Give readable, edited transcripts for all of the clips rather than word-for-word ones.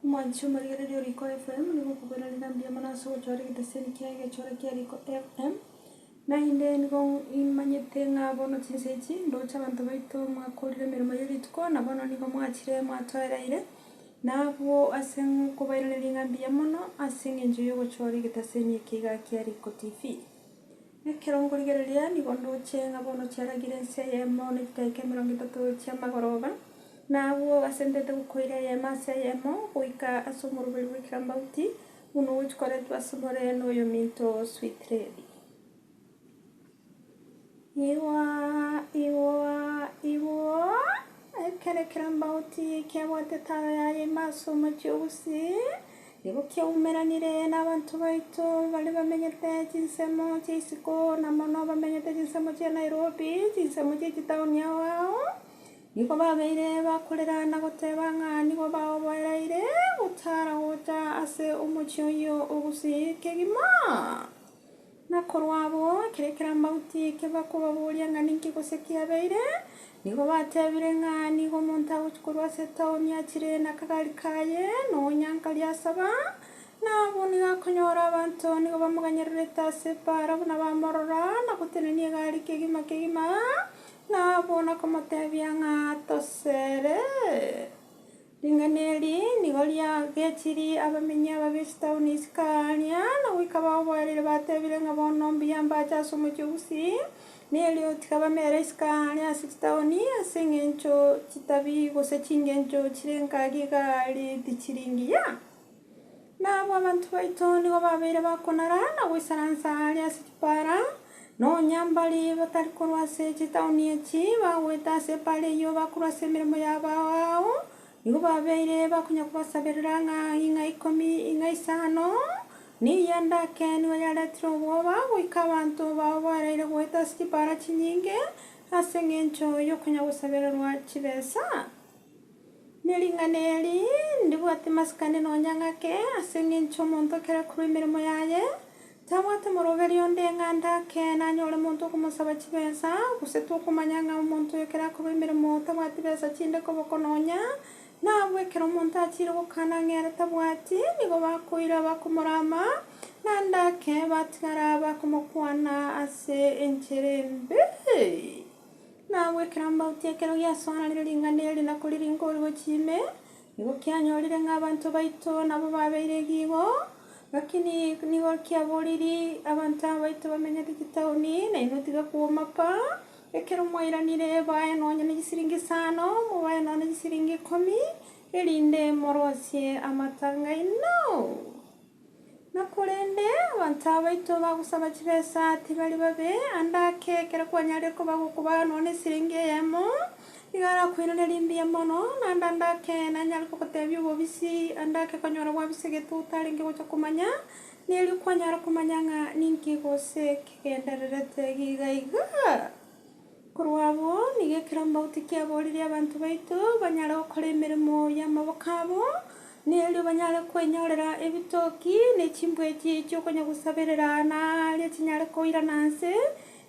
Mwanzo marigere Rico FM nigo kubera nambia manaso chore kiteseni kiage chore kia Rico FM na inde nigo imanyete ngabono chisechi ndocha abantu baito mwakorire mirimo y'eritiko nabono nigo mwachire mwatweraire nabo asen kubaira ngambia mono asengenje yo chore kiteseni kiga kia Rico TV nekero rigereria nigo ndoche ngabono charagire seyemo nitaike 30 cyamagoroba nabo asendete gukoira ya masa yemo uika asumurubiri wikirambauti uno uchikore twasumore no yominto sweet lady iwa ekere kirambauti kyabwate tara ya maso machusi nibo kyaumeranire n'abantu baito bali bamenyete kinsemo cyisiko namono bamenyete kinsemo cya Nairobi kinsemo cy'itown yawo niko babeire bakorera na goteba nka niko babaire utara wota ase umucyoyo ubusi kegima nakorwabo kirekera mauti keba kubabulia nga ninki gosekia beire niko batebire nka niko monta uchikorwa setown ya chire na kagari kaye no nyankali asaba nabo nigakonyora abantu niko bamuganyereta separa buna bamorora na kutenenia gari kegima nabona komotebia nga tosere linganeli nigolia gechiri abamenya babestone iskania na wikaba barire batebire nga bono mbiyamba cyaso mu cyusi nelio tikaba mere iskania stone asengencho kitabi gose kingencho kirenga gigali dikiringiya nabo abantu baito nigo babere bakonara na wisaransa ali asipara no nyambali batari kurwase chitauni chi baweta se pale yo bakurwase mirimo yabao nigo babeire bakunya kubasabirira nga inga 10 inga 5 ni yanda ken wayara trowoba wikabantu babarire gweta sipara chinyinge asengencho yo kunya gusabirwa chibesa nelinganeli ndibwate maskane no nyangake asengencho monto kera kuri mirimo yaye Tawate morogeri onde nganda kena nyole muntu kumusaba kibesa gusetu kumanyanga umuntu yekera kubimira moto bwati besa chinde kobokononya nawe kero muntu akiri gukana ngere tabwati nigo bakuira bakumurama nanda ke batara bakumukwana ase encherembe nawe kiramba utekero yasona liringaneli na kuliringori wachime nigo kyanyolire ngabantu baito nabo babeire gigo lakini nigo kyaboliri abantu baito bamenya tikitauni na inotiga kuomapa ekero mwiranire baye nonye n'igisiringi 5 mubaye none igisiringi 10 erinde morosie amatanga ino nakurende abantu baito bagusaba kibesa tibali babe andake kero kwanyare ko bagukuba none siringi yemo igara kwirane limbiye mono nandanda ke nanyal ko tebyo bobisi andake kanyora wabisege tutaringe go kumanya neli kwanyara kumanya nga ninki gose kendererete gigaiga kurwabo nige kiramba utiki aboliri abantu baito banyara okore imirimo y'amabokabo neli banyara kwenyorera ebitoki nechimbwe cyo konya gusaberera na ali chinyara ko irananse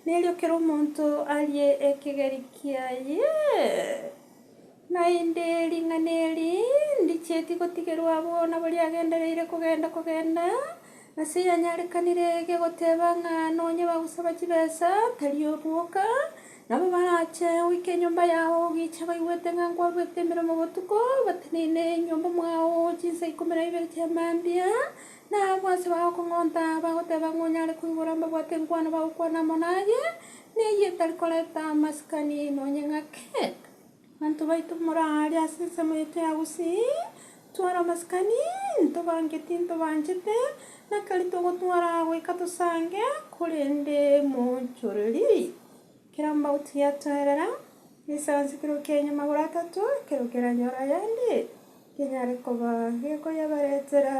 Nelio kero monto alie ekegerikiaye na inde linganeli ndicheti kotikero abo na bali agendereire kugenda nasi yanyarekanire ge goteba nga nonye bagusaba kibesa taliyo ruoka nabo barache wike nyumba yaho gicha bayiwete nga ngwabete mirimo botuko batinine nyumba mwao jinse ikomera ibere cyamambia na bwase bakongonta bagoteba ngonyare kuburamba bwatengwana bakwana monaye neye talikoleta maskani nonye ngake bantu baitu murali asense moyete yagusi twara maskani ntobangetinto banjete nakalito gotwara wekato sange kurende monchoreli kiramba utia twerera lisansi kiro Kenya magura 3 kiro keranyora yandi kenyare koba yako yabaretera